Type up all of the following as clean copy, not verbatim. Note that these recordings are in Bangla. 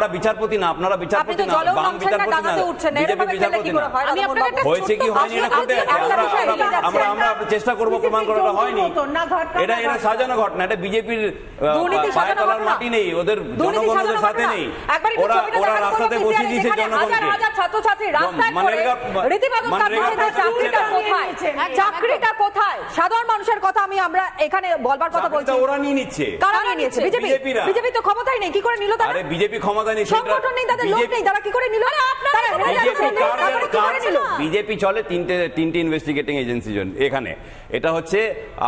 আমরা বিচারপতি না, আপনারা বিচারপতি না, বাম বিচারপতি না, বিজেপি বিচারপতি না। হয়েছে কি হয়নি এটা কোর্টে আছে, আমরা চেষ্টা করবো প্রমাণ করাটা হয়নি। এটা সাজানো ঘটনা, এটা বিজেপির পায়ে তলার মাটি নেই, ওদের জনগণের সাথে নেই, ওরা রাস্তাতে বসিয়ে দিয়েছে জনগণকে। চাকরিটা কোথায়? সাধারণ মানুষের কথা আমরা এখানে বলবার কথা বলছি, ওরা নিয়ে নিচ্ছে। কারা নিয়ে নিয়েছে? বিজেপি তো ক্ষমতায় নেই, কি করে নিল তারা? আরে বিজেপি ক্ষমতা নেই, সংগঠন নেই, তাদের লোক নেই, তারা কি করে নিল? বিজেপি চলে তিনটে ইনভেস্টিগেটিং এজেন্সি এখানে, এটা হচ্ছে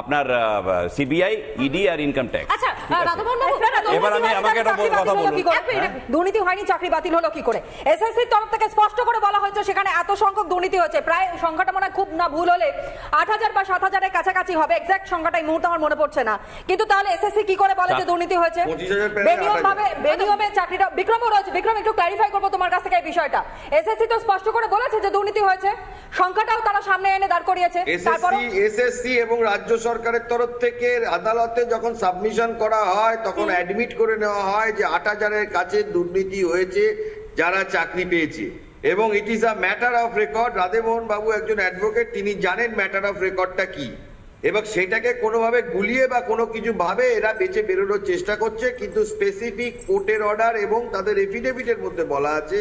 আপনার সিবিআই, ইডি আর ইনকাম ট্যাক্স। আচ্ছা রাধামোহন বাবু, এবার আমাকে একটা কথা বলুন, দুর্নীতি হয়নি, চাকরি বাতিল হলো কি করে? এসএসসির তরফ থেকে স্পষ্ট করে বলা হয়েছে সেখানে এত সংখ্যক দুর্নীতি হয়েছে, প্রায় সংখ্যাটা মনে হয় খুব না ভুল হলে 8000 বা 7000 এর কাছাকাছি হবে, এক্সাক্ট সংখ্যাটা এই মুহূর্তে আমার মনে পড়ছে না। কিন্তু তাহলে এসএসসি কি করে বলে যে দুর্নীতি হয়েছে? বেনিয়মে চাকরিটা বিক্রমও রয়েছে। বিক্রম, একটু ক্ল্যারিফাই করবো তোমার কাছ থেকে এই বিষয়টা। এসএসসি তো স্পষ্ট করে বলেছে যে দুর্নীতি হয়েছে, সংখ্যাটাও তারা সামনে এনে দাঁড় করিয়েছে। এসএসসি এবং রাজ্য সরকারের তরফ থেকে আদালতে যখন সাবমিশন করা হয় তখন অ্যাডমিট করে নেওয়া হয় যে 8000 এর কাছে দুর্নীতি হয়েছে যারা চাকরি পেয়েছে, এবং it is a matter of record. Radhamohan বাবু একজন অ্যাডভোকেট, তিনি জানেন ম্যাটার অফ রেকর্ডটা কি, এবং সেটাকে কোনোভাবে গুলিয়ে বা কোনো কিছু ভাবে এরা বেঁচে বেরোনোর চেষ্টা করছে। কিন্তু স্পেসিফিক কোর্টের অর্ডার এবং তাদের এফিডেভিটের মধ্যে বলা আছে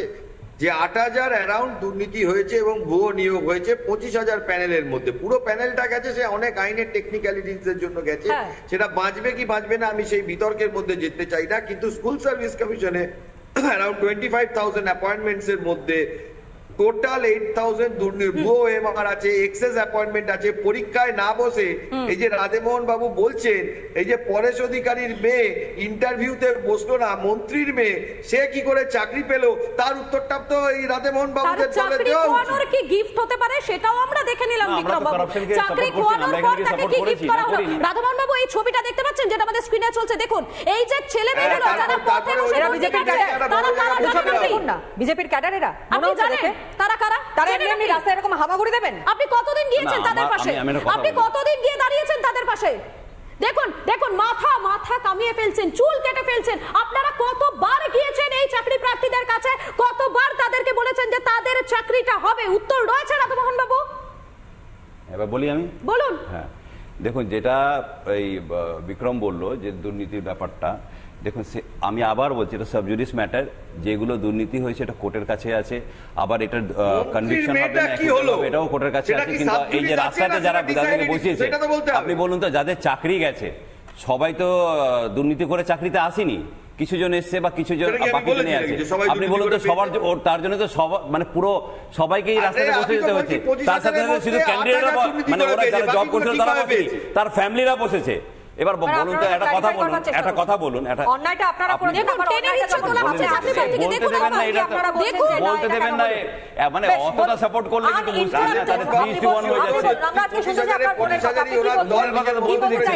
যে 8000 অ্যারাউন্ড দুর্নীতি হয়েছে এবং ভুয়ো নিয়োগ হয়েছে 25000 প্যানেলের মধ্যে। পুরো প্যানেলটা গেছে, সে অনেক আইনের টেকনিক্যালিটিস এর জন্য গেছে, সেটা বাঁচবে কি বাঁচবে না আমি সেই বিতর্কের মধ্যে যেতে চাই না। কিন্তু স্কুল সার্ভিস কমিশনে অ্যারাউন্ড 25000 অ্যাপয়েন্টমেন্টস এর মধ্যে টোটাল 8000 ভুয়ো এমআর আছে, এক্সেস অ্যাপয়েন্টমেন্ট আছে, পরীক্ষায় না বসে। এই যে রাধামোহন বাবু বলছেন এই যে পরেশ অধিকারীর মেয়ে ইন্টারভিউতে বসলো না, মন্ত্রীর মেয়ে, সে কি করে চাকরি পেল, তার উত্তরটা তো এই রাধামোহন বাবুকে বলে দেওয়া উচিত। কি গিফট হতে পারে সেটাও আমরা দেখে নিলাম বিক্রম বাবু। চাকরি খোয়ানোর পর তাকে কি গিফট করা হলো? রাধামোহন বাবু, এই ছবিটা দেখতে পাচ্ছেন যেটা আমাদের স্ক্রিনে চলছে, দেখুন এই যে ছেলে মেয়েগুলো যারা পথে বসে বিজেপির ক্যাডার, তারা জানেন না বিজেপির ক্যাডার এরা, আপনি জানেন তারা কারা? তারা এমনি রাস্তায় এরকম হামাগুড়ি দেবেন? আপনি কতদিন গিয়েছেন তাদের পাশে? আপনি কতদিন গিয়ে দাঁড়িয়েছেন তাদের পাশে? দেখুন দেখুন, মাথা মাথা কামিয়ে ফেলছেন, চুল কেটে ফেলছেন। আপনারা কতবার গিয়েছেন এই চাকরি প্রার্থীদের কাছে, কতবার তাদেরকে বলেছেন যে তাদের চাকরিটা হবে? উত্তর রয়েছে রাধামোহন বাবু। এবার বলি আমি, বলুন। হ্যাঁ দেখুন, যেটা এই বিক্রম বললো যে দুর্নীতির ব্যাপারটা, দেখুন আমি আবার বলছি এটা সাবজুডিস ম্যাটার, যেগুলো দুর্নীতি হয়েছে এটা কোর্টের কাছে আছে, আবার এটার কনভিকশন হবে না এটাও কোর্টের কাছে আছে। কিন্তু এই যে রাস্তাতে যারা যাদেরকে বসিয়েছে, আপনি বলুন তো, যাদের চাকরি গেছে সবাই তো দুর্নীতি করে চাকরিতে আসেনি, কিছু জন এসছে বা কিছু জন বাকি জনে আছে। আপনি বলুন তো, সবার তার জন্য তো মানে পুরো সবাইকেই রাস্তাতে বসে যেতে হচ্ছে। তার সাথে শুধু ক্যান্ডিডেটরা, মানে ওরা যারা জব করছিল তারা বসেনি, তার ফ্যামিলিরা বসেছে। এবার বলুন তো, একটা কথা বলুন, অন্যায়টা আপনারা করেছেন, বলতে দেবেন না, মানে অতটা সাপোর্ট করলে কিন্তু মুশকিল, তাহলে 3:1 হয়ে যাচ্ছে।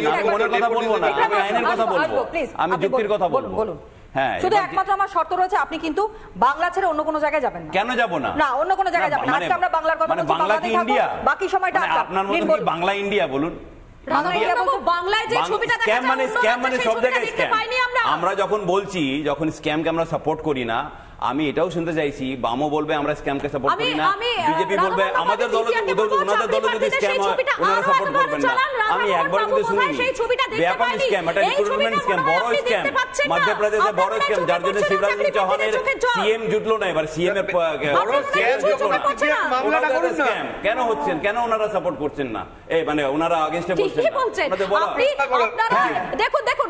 আমি মনের কথা বলবো না, আমি আইনের কথা বলবো, আমি যুক্তির কথা বলবো। হ্যাঁ, শুধু একমাত্র আমার শর্ত রয়েছে, আপনি কিন্তু বাংলা ছেড়ে অন্য কোনো জায়গায় যাবেন না। কেন যাব না? না, অন্য কোনো জায়গায় যাবেন না। আজকে আমরা বাংলার কথা বলছি, বাংলা কি ইন্ডিয়া? বাকি সময়টা আপনার মতো কি বাংলা ইন্ডিয়া বলুন? আমরা যখন বলছি, যখন স্ক্যামকে আমরা সাপোর্ট করি না, আমি এটাও শুনতে চাইছি বামও বলবে আমরা স্ক্যামকে সাপোর্ট করি না, বিজেপি বলবে আমাদের দল ওনাদের দল যদি স্ক্যাম হয় ওনারা সাপোর্ট করবেন না। আমি একবার যদি শুনি ব্যাপক স্ক্যাম, এটা রিক্রুটমেন্ট স্ক্যাম, বড় স্ক্যাম, মধ্যপ্রদেশে বড় স্ক্যাম, যার জন্য শিবরাজ সিং চৌহানের সিএম জুটলো না, এবার সিএম এর স্ক্যাম কেন হচ্ছেন, কেন ওনারা সাপোর্ট করছেন না? এই মানে ওনারা আগেইনস্টে বলছেন না। দেখুন দেখুন,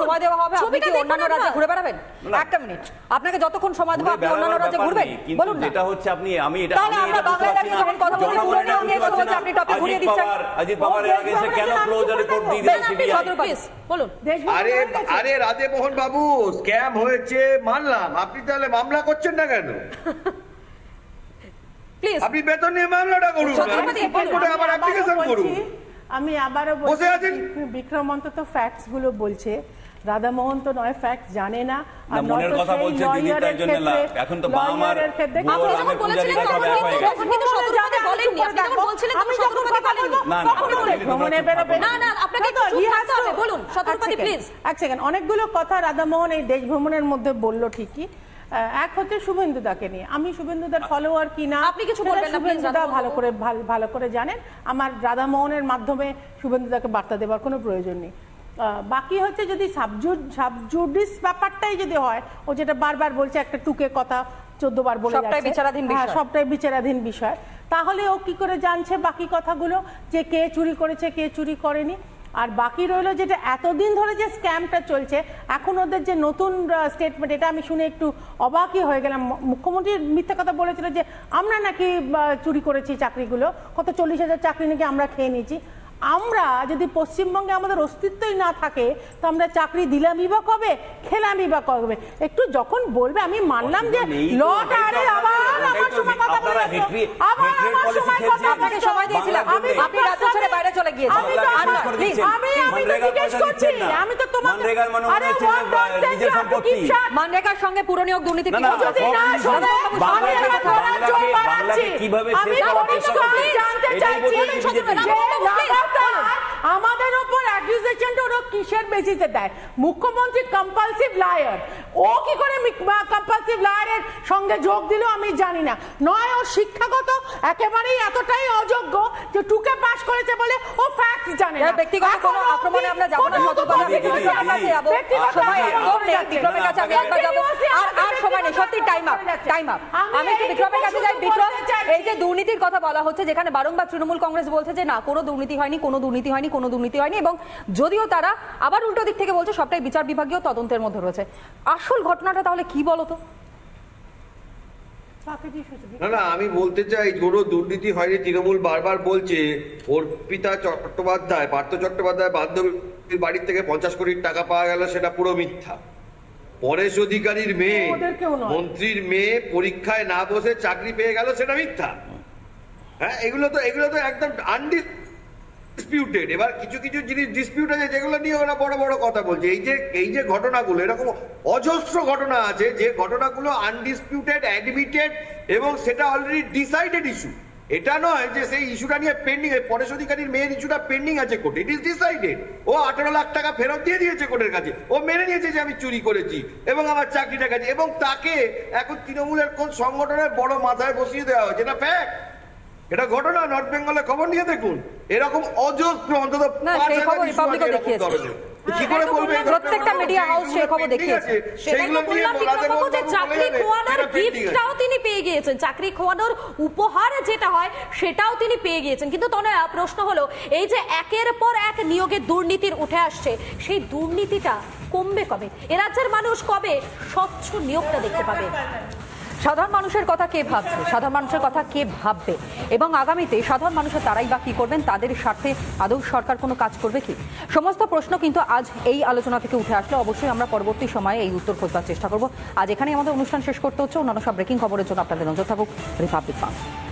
সময় দেওয়া হবে, আপনি কি অন্যান্য রাজ্যে ঘুরে বেড়াবেন? একটা মিনিট, আপনাকে যতক্ষণ সময় দেবো আপনি অন্যান্য রাজ্যে ঘুরবেন? বলুন না। এটা হচ্ছে আপনি, আমি এটা তাহলে আমরা বাংলায় দাঁড়িয়ে যখন কথা বলছি পুরো নিয়ে কথা বলছি, আপনি টপিক ঘুরিয়ে দিচ্ছেন। অজিত পাওয়ার এর আগে এসে কেন ক্লোজার রিপোর্ট দিয়ে দিলেন সিবিআই? বলুন। আরে রাধামোহন বাবু, স্ক্যাম হয়েছে মানলাম, আপনি তাহলে মামলা করছেন না কেন? প্লিজ আপনি বেতন নিয়ে মামলাটা করুন, আবার অ্যাপ্লিকেশন করুন। আমি আবারও বলছি, বিক্রম অন্তত ফ্যাক্টস গুলো বলছে। রাধামোহন তো নয় ফ্যাক্ট জানে না, আর মনের কথা বলছে দিদি, তাই জন্য এখন তো বাবা মার আপনি যখন বলেছিলেন তখন কিন্তু শতরূপাতে বলেননি, আপনি যখন বলছিলেন তখন শতরূপাতে বলেননি। ভ্রমণে বেরোবে না না, আপনাকে একটু চুপ থাকতে হবে, বলুন শতরূপাতে প্লিজ। এক সেকেন্ড, অনেকগুলো কথা রাধামোহন এই দেশ ভ্রমণের মধ্যে বললো ঠিকই। এক হচ্ছে শুভেন্দুদাকে নিয়ে, আমি শুভেন্দুদার ফলোয়ার কিনা আপনি কিছু বলবেন না, শুভেন্দুদা ভালো করে জানেন, আমার রাধামোহনের মাধ্যমে শুভেন্দুদাকে বার্তা দেওয়ার কোনো প্রয়োজন নেই। বাকি হচ্ছে যদি সাবজুডিস ব্যাপারটাই যদি হয়, ও যেটা বারবার বলছে একটা টুকে কথা 14 বার বলে যাচ্ছে, সবটাই বিচারাধীন বিষয়, তাহলে ও কি করে জানছে বাকি কথাগুলো যে কে চুরি করেছে কে চুরি করেনি? আর বাকি রইলো যেটা এতদিন ধরে যে স্ক্যামটা চলছে, এখন ওদের যে নতুন স্টেটমেন্ট, এটা আমি শুনে একটু অবাকই হয়ে গেলাম। মুখ্যমন্ত্রী মিথ্যা কথা বলেছিল যে আমরা নাকি চুরি করেছি চাকরিগুলো, কত 40,000 চাকরি নাকি আমরা খেয়ে নিয়েছি। আমরা যদি পশ্চিমবঙ্গে আমাদের অস্তিত্বই না থাকে তো আমরা চাকরি দিলামই বা কবে, খেলামই বা কবে? একটু যখন বলবে, আমি মানলাম যে লটা, আরে আবার আমার সময় কথা বলে, আবার আমার সময় কথা, আপনাকে সময় দিয়েছিলাম, আপনি রাজ্য ছেড়ে বাইরে চলে গিয়েছেন। আমি তো জিজ্ঞেস করছি, আমি তো তোমাকে, আরে নিজের সম্পত্তি মানরেগার সঙ্গে পুরো নিয়োগ দুর্নীতি যদি না শোনে, আমি বাংলাকে কিভাবে শেষ করার চেষ্টা করছে জানতে চাইছি। আমাদের উপর অ্যাকিউজেশনটা ওরা কিসের বেসিসে দেয়? মুখ্যমন্ত্রী কম্পালসিভ লায়ার, ও কি করে কম্পালসিভ লায়ারের সঙ্গে যোগ দিল আমি জানি না। নয় ও শিক্ষাগত একেবারেই এতটাই অযোগ্য যে টুকে পাস করেছে বলে ও ফ্যাক্ট জানে না। ব্যক্তিগত কোনো আক্রমণে আমরা যাব না, বিক্রমের কাছে আমি একবার যাব, আর সময় নেই, সত্যি টাইম আপ। আমি একটু বিক্রমের কাছে যাই। বিক্রম, এই যে দুর্নীতির কথা বলা হচ্ছে, যেখানে বারংবার তৃণমূল কংগ্রেস বলছে যে না কোনো দুর্নীতি হয়নি, কোনো দুর্নীতি হয়নি, কোনো দুর্নীতি হয়নি, এবং যদিও তারা আবার উল্টো দিক থেকে বলছে সবটাই বিচার বিভাগীয় তদন্তের মধ্যে রয়েছে, আসল ঘটনাটা তাহলে কি বলতো? না, আমি বলতে চাই কোনো দুর্নীতি হয়নি। তৃণমূল বারবার বলছে অর্পিতা চট্টোপাধ্যায়, পার্থ চট্টোপাধ্যায় বান্ধবীর বাড়ির থেকে 50 কোটি টাকা পাওয়া গেল, সেটা পুরো মিথ্যা। পরেশ অধিকারীর মেয়ে, মন্ত্রীর মেয়ে পরীক্ষায় না বসে চাকরি পেয়ে গেল, সেটা মিথ্যা। হ্যাঁ, এগুলো তো একদম আনডিসপিউটেড। এবার কিছু কিছু জিনিস ডিসপিউট আছে যেগুলো নিয়ে ওরা বড় বড় কথা বলছে। এই যে ঘটনাগুলো, এরকম অজস্র ঘটনা আছে যে ঘটনাগুলো আনডিসপিউটেড, অ্যাডমিটেড, এবং সেটা অলরেডি ডিসাইডেড ইস্যু। এটা নয় যে সেই ইস্যুটা নিয়ে পেন্ডিং, পরেশ অধিকারীর মেয়ের ইস্যুটা পেন্ডিং আছে কোর্টে, ইট ইজ ডিসাইডেড। ও 18 লাখ টাকা ফেরত দিয়ে দিয়েছে কোর্টের কাছে, ও মেনে নিয়েছে যে আমি চুরি করেছি এবং আমার চাকরিটা গেছে, এবং তাকে এখন তৃণমূলের কোন সংগঠনের বড় মাথায় বসিয়ে দেওয়া হয়েছে। এটা ফ্যাক্ট, এটা ঘটনা। নর্থ বেঙ্গলে খবর নিয়ে দেখুন, এরকম অজস্র, অন্তত প্রত্যেকটা মিডিয়া হাউস সেই খবর দেখিয়েছে। চাকরি খোয়ানোর গিফটটাও তিনি পেয়ে গিয়েছেন, চাকরি খোয়ানোর উপহার যেটা হয় সেটাও তিনি পেয়ে গিয়েছেন। কিন্তু তনয়া, প্রশ্ন হলো এই যে একের পর এক নিয়োগে দুর্নীতির উঠে আসছে, সেই দুর্নীতিটা কমবে কবে? এ রাজ্যের মানুষ কবে স্বচ্ছ নিয়োগটা দেখতে পাবে? সাধারণ মানুষের কথা কে ভাবছে, সাধারণ মানুষের কথা কে ভাববে, এবং আগামীতে সাধারণ মানুষের তারাই বা কি করবেন, তাদের স্বার্থে আদৌ সরকার কোনো কাজ করবে কি? সমস্ত প্রশ্ন কিন্তু আজ এই আলোচনা থেকে উঠে আসলে অবশ্যই আমরা পরবর্তী সময়ে এই উত্তর খোঁজার চেষ্টা করব। আজ এখানেই আমাদের অনুষ্ঠান শেষ করতে হচ্ছে। অন্যান্য সব ব্রেকিং খবরের জন্য আপনাদের নজর থাকুক রিপাবলিক বাংলা।